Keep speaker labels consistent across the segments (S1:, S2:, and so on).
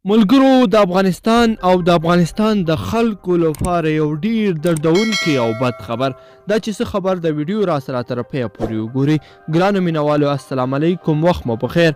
S1: ملګرو د افغانستان او د افغانستان د خلکو لپاره یو ډیر دردونکی او بد خبر دا چې څه خبر د ویډیو را سره تر پای پورې وګورئ. ګرانو مینوالو السلام علیکم، وخت مو بخیر.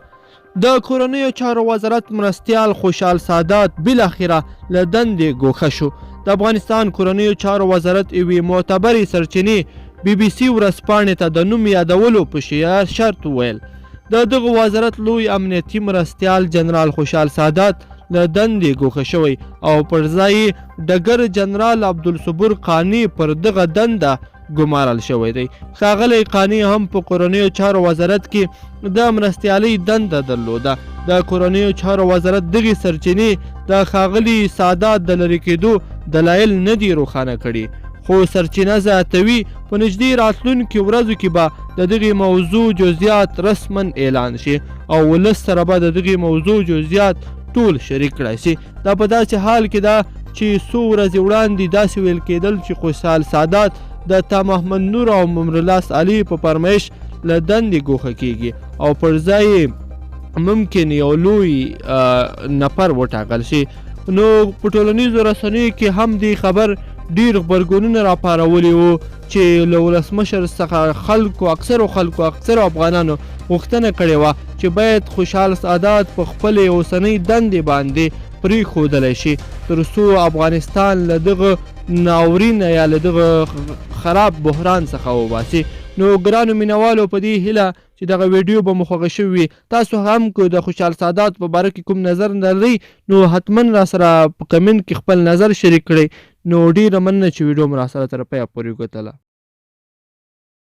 S1: د کورنیو چارو وزارت مرستیال خوشحال سادات بالاخره له دندې ګوښه شو. د افغانستان کورنیو چارو وزارت یوې معتبرې سرچینې بي بي سي ورځپاڼې ته د نوم یادولو په شرط وویل د دغه وزارت لوی امنیتي مرستیال جنرال خوشحال سادات له دندې ګوښه شوی او پر ځای ډګر جنرال عبدالصبور قانی پر دغه دنده ګمارل شوی دی. ښاغلی قانی هم په کورنیو چارو وزارت کې د مرستیالۍ دنده درلوده. د کورنیو چارو وزارت دغې سرچینې د ښاغلي سادات د لرې کېدو دلایل نه دي روښانه کړي، خو سرچینه زیاتوي په نږدې راتلونکو ورځو کې به د دغې موضوع جزئیات رسما اعلان شي او ولس سره به د دغې موضوع جزئیات ټول شریک کړای شي. دا په داسې حال کې ده چې څو ورځې وړاندې داسې ویل کېدل چې خوشحال سادات د تا محمد نور او ممرلاس علي په فرمایش له دندې ګوښه کیږي او پر ځای ممکن یو لوی نفر وټاکل شي. نو په ټولنیزو رسنیو کې هم دې خبر ډیر غبرګونونه راپارولي وو چې له ولسمشر څخه اکثرو افغانانو غوښتنه کړې وه چې باید خوشحال سادات په خپلې اوسنۍ دندې باندې پرېښودلی شي تر څو افغانستان له دغه ناورین یا له دغه خراب بحران څخه وباسي. نو ګرانو مینوالو په دې هیله چې دغه ویډیو به مو خوښه شوې وي. تاسو هم که د خوشحال سادات په باره کې کوم نظر لرئ نو حتما را سره په کمنټ کې خپل نظر شریک کړئ. نو ډیره مننه چې ویډیو مو را سره تر پایه پورې وکتله.